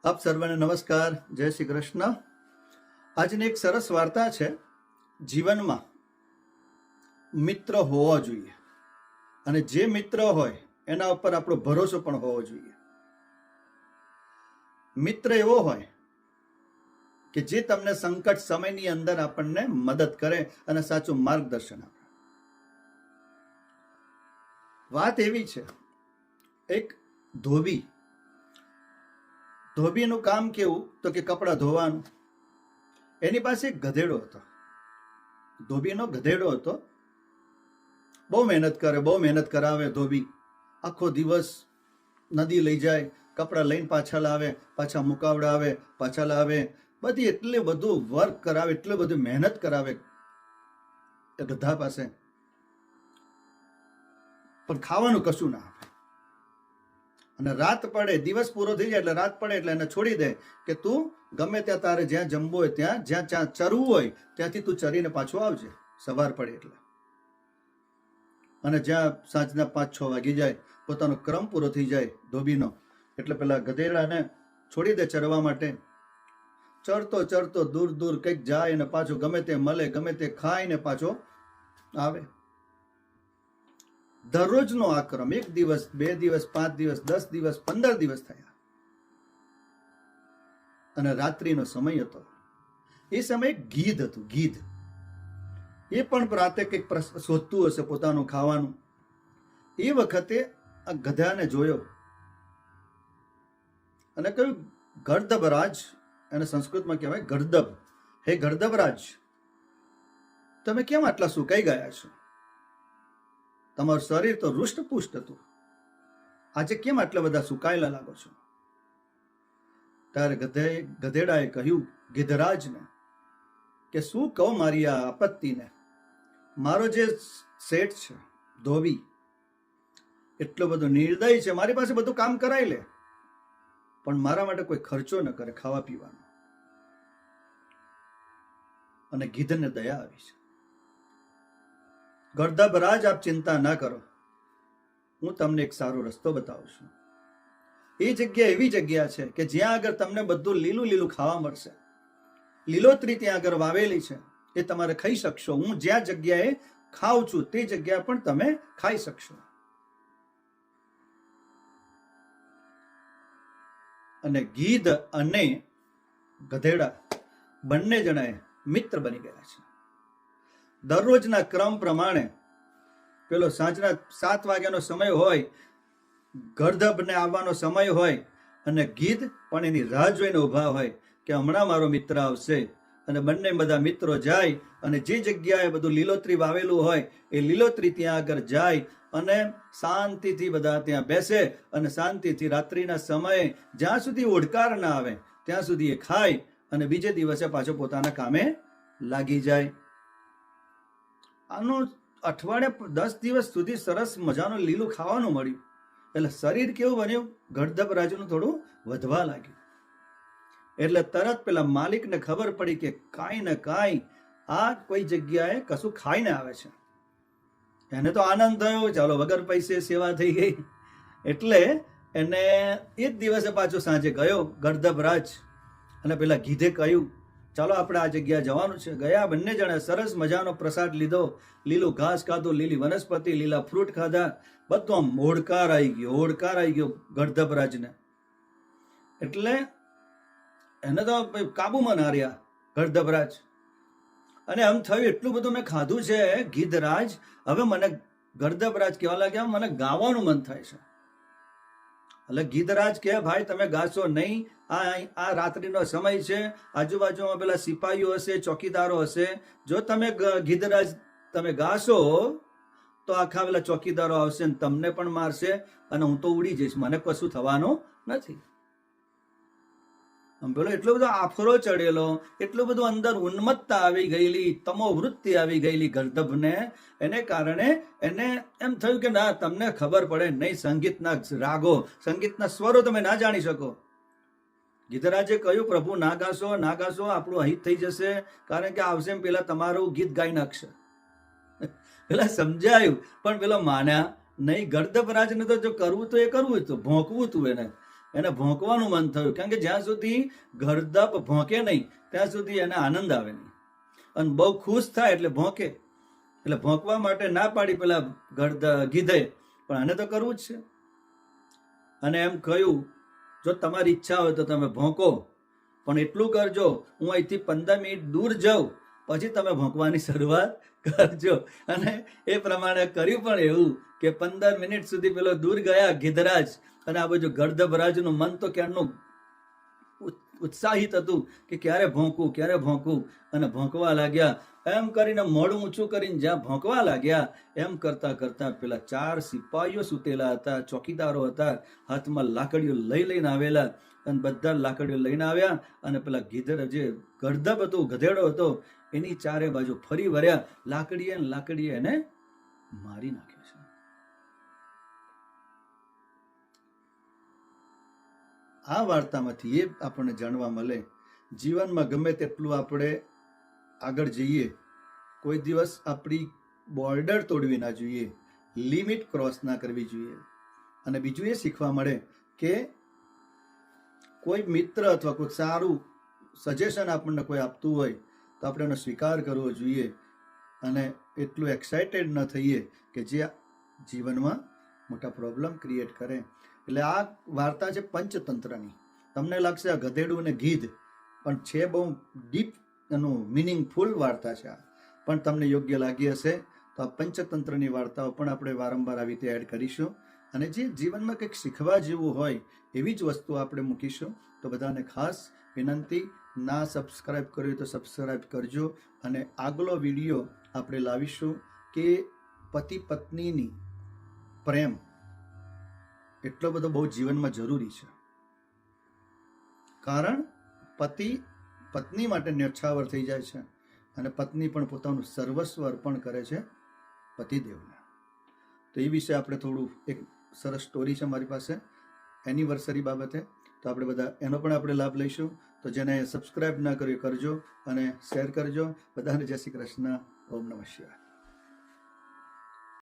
આપ સર્વને નમસ્કાર, જય શ્રી કૃષ્ણ। આજની એક સરસ વાર્તા છે। જીવનમાં મિત્ર હોવો જોઈએ અને જે મિત્ર હોય એના ઉપર આપણો ભરોસો પણ હોવો જોઈએ। મિત્ર એવો હોય કે જે તમને સંકટ સમયની અંદર આપણને મદદ કરે અને સાચું માર્ગદર્શન આપે। વાત એવી છે, એક ધોબીનું કામ કેવું તો કે કપડાં ધોવાનું। એની પાસે એક ગધેડો હતો। ધોબીનો ગધેડો હતો। બહુ મહેનત કરે, બહુ મહેનત કરાવે ધોબી। આખો દિવસ નદી લઈ જાય, કપડાં લઈને પાછા લાવે, પાછા મુકાવડાવે, પાછા લાવે, બધી એટલું બધું વર્ક કરાવે, એટલું બધું મહેનત કરાવે એ ગધા પાસે, પણ ખાવાનું કશું ના આપે। અને રાત પડે, દિવસ પૂરો થઈ જાય એટલે રાત પડે એટલે એને છોડી દે કે તું ગમે ત્યાં તારે જ્યાં જમવું હોય ત્યાં, જ્યાં ચરવું હોય ત્યાંથી તું ચરીને પાછો આવજે સવાર પડે એટલે। અને જ્યાં સાંજના 5-6 વાગી જાય, પોતાનો ક્રમ પૂરો થઈ જાય ધોબીનો, એટલે પેલા ગધેડાને છોડી દે ચરવા માટે। ચરતો ચરતો દૂર દૂર કંઈક જાય અને પાછો ગમે તે મળે, ગમે તે ખાઈને પાછો આવે। દરરોજનો આ ક્રમ 1 દિવસ, 2 દિવસ, 5 દિવસ, 10 દિવસ, 15 દિવસ થયા। અને રાત્રિનો સમય હતો। એ સમયે ગીધ હતું। ગીધ એ પણ રાતે કંઈક શોધતું હશે પોતાનું ખાવાનું। એ વખતે આ ગધાને જોયો અને કહ્યું, ગર્દભરાજ, એને સંસ્કૃતમાં કહેવાય ગર્દભ, હે ગર્દભરાજ, તમે કેમ આટલા સુકાઈ ગયા છો? તમારું શરીર તો હૃષ્ટપુષ્ટ હતું, આજે કેમ આટલા બધા સુકાયેલા લાગો છો? ત્યારે ગધેડાએ કહ્યું ગિધરાજને કે શું કહું મારી આ આપત્તિને। મારો જે શેઠ છે ધોબી એટલો બધો નિર્દય છે, મારી પાસે બધું કામ કરાવી લે, પણ મારા માટે કોઈ ખર્ચો ન કરે ખાવા પીવાનો। અને ગીધને દયા આવી છે। ગર્દભરાજ, આપ ચિંતા ના કરો, હું તમને એક સારો રસ્તો બતાવું છું। એ જગ્યા એવી જગ્યા છે કે જ્યાં આગળ તમને બધું લીલું લીલું ખાવા મળશે। લીલોતરી ત્યાં આગળ વાવેલી છે, એ તમારે ખાઈ શકશો। હું જ્યાં જગ્યાએ ખાઉં છું તે જગ્યા પણ તમે ખાઈ શકશો। અને ગીધ અને ગધેડા બંને જણાએ મિત્ર બની ગયા છે। દરરોજના ક્રમ પ્રમાણે પેલો સાંજના 7 વાગ્યાનો સમય હોય, ગર્દભને આવવાનો સમય હોય, અને ગીધ પણ એની રાહ જોઈને ઊભા હોય કે હમણાં મારો મિત્ર આવશે। અને બંને બધા મિત્રો જાય અને જે જગ્યાએ બધું લીલોતરી વાવેલું હોય એ લીલોતરી ત્યાં આગળ જાય અને શાંતિથી બધા ત્યાં બેસે અને શાંતિથી રાત્રિના સમયે જ્યાં સુધી ઓડકાર ના આવે ત્યાં સુધી એ ખાય અને બીજે દિવસે પાછો પોતાના કામે લાગી જાય। આનું અઠવાડિયા 10 દિવસ સુધી સરસ મજાનું લીલું ખાવાનું મળ્યું એટલે શરીર કેવું બન્યું, ગર્દભરાજનું થોડું વધવા લાગ્યું। એટલે તરત પેલા માલિકને ખબર પડી કે કાંઈ ને કાંઈ આ કોઈ જગ્યાએ કશું ખાઈને આવે છે। એને તો આનંદ થયો, ચાલો વગર પૈસે સેવા થઈ ગઈ। એટલે એને એ જ દિવસે પાછો સાંજે ગયો ગર્દભરાજ અને પેલા ગીધે કહ્યું, ચાલો આપણે આ જગ્યા જવાનું છે। ગયા બંને જણા સરસ મજાનો પ્રસાદ લીધો, લીલું ઘાસ ખાધું, લીલી વનસ્પતિ, લીલા ફ્રૂટ ખાધા, બધું આમ હોડકાર આવી ગયો ગર્દભરાજને। એટલે એને તો કાબુમાં ના રહ્યા ગર્દભરાજ। અને આમ થયું, એટલું બધું મેં ખાધું છે ગીધરાજ, હવે મને ગર્દભરાજ કહેવા લાગ્યા, મને ગાવાનું મન થાય છે। એટલે ગીધરાજ કહે, ભાઈ તમે ગાશો નહીં, આ રાત્રિનો સમય છે, આજુબાજુમાં પેલા સિપાહીઓ હશે, ચોકીદારો હશે, જો તમે ગીધરાજ તમે ગાશો તો આખા પેલા ચોકીદારો આવશે ને તમને પણ મારશે અને હું તો ઉડી જઈશ, મને કશું થવાનું નથી। પેલો એટલો બધો આફરો ચડેલો, એટલું બધું અંદર ઉન્મત્તતા આવી ગયેલી, તમો વૃત્તિ આવી ગયેલી ગર્દભને, એને કારણે એને એમ થયું કે ના, તમને ખબર પડે નહીં, સંગીતના રાગો, સંગીતના સ્વરો તમે ના જાણી શકો। ગીધરાજે કહ્યું, પ્રભુ ના ગાશો, આપણું અહિત થઈ જશે, કારણ કે આવશે પેલા તમારું ગીત ગાઈ નાખશે। પેલા સમજાયું પણ પેલો માન્યા નહીં। ગર્દભરાજને તો જો કરવું તો એ કરવું હતું, ભોંકવું હતું એને। એને ભોંકવાનું મન થયું, કારણ કે જ્યાં સુધી ગરદપ ભોંકે નહીં ત્યાં સુધી એને આનંદ આવે નહીં, અને બહુ ખુશ થાય એટલે ભોંકે. એટલે ભોંકવા માટે ના પાડી પેલા ગીધે, પણ આને તો કરવું જ છે. અને એમ કહ્યું, જો તમારી ઈચ્છા હોય તો તમે ભોંકો, પણ એટલું કરજો, હું અહીંથી 15 મિનિટ દૂર જાઉં પછી તમે ભોંકવાની શરૂઆત કરજો. અને એ પ્રમાણે કર્યું પણ એવું કે 15 મિનિટ સુધી પેલો દૂર ગયા ગિધરાજ, અને આ બાજુ ગર્દભરાજનું મન તો ક્યારનું ઉત્સાહિત હતું કે ક્યારે ભોંકવું ક્યારે ભોંકવું, અને ભોંકવા લાગ્યા. એમ કરીને મોઢું ઊંચું કરીને જ્યાં ભોંકવા લાગ્યા, એમ કરતા કરતા પેલા 4 સિપાહીઓ સૂતેલા હતા, ચોકીદારો હતા, હાથમાં લાકડીઓ લઈને આવેલા, અને બધા લાકડીઓ લઈને આવ્યા, અને પેલા ગીધર જે ગર્દભ હતું, ગધેડો હતો, એની ચારે બાજુ ફરી વર્યા, લાકડીએ એને મારી નાખ્યો છે. આ વાર્તામાંથી એ આપણને જાણવા મળે, જીવનમાં ગમે તેટલું આપણે આગળ જઈએ, કોઈ દિવસ આપણી બોર્ડર તોડવી ના જોઈએ, લિમિટ ક્રોસ ના કરવી જોઈએ. અને બીજું એ શીખવા મળે કે કોઈ મિત્ર અથવા કોઈ સારું સજેશન આપણને કોઈ આપતું હોય તો આપણે એનો સ્વીકાર કરવો જોઈએ, અને એટલું એક્સાઇટેડ ન થઈએ કે જે જીવનમાં મોટા પ્રોબ્લેમ ક્રિએટ કરે. એટલે આ વાર્તા છે પંચતંત્રની. તમને લાગશે આ ગધેડું ને ગીધ, પણ છે બહુ ડીપ એનું મિનિંગફુલ વાર્તા છે આ. પણ તમને યોગ્ય લાગી હશે તો આ પંચતંત્રની વાર્તાઓ પણ આપણે વારંવાર આવી રીતે એડ કરીશું, અને જે જીવનમાં કંઈક શીખવા જેવું હોય એવી જ વસ્તુ આપણે મૂકીશું. તો બધાને ખાસ વિનંતી, ના સબસ્ક્રાઈબ કર્યું તો સબસ્ક્રાઈબ કરજો. અને આગલો વિડીયો આપણે લાવીશું કે પતિ પત્નીની પ્રેમ એટલો બધો બહુ જીવનમાં જરૂરી છે, કારણ પત્ની માટે ન્યોછાવર થઈ જાય છે, અને પત્ની પણ પોતાનું સર્વસ્વ અર્પણ કરે છે પતિદેવને. તો એ વિશે આપણે થોડું એક સરસ સ્ટોરી છે મારી પાસે એનિવર્સરી બાબતે, તો આપણે બધા એનો પણ આપણે લાભ લઈશું. તો જેને સબસ્ક્રાઈબ ના કર્યું કરજો, અને શેર કરજો. બધાને જય શ્રી કૃષ્ણ. ઓમ નમઃ શિવાય.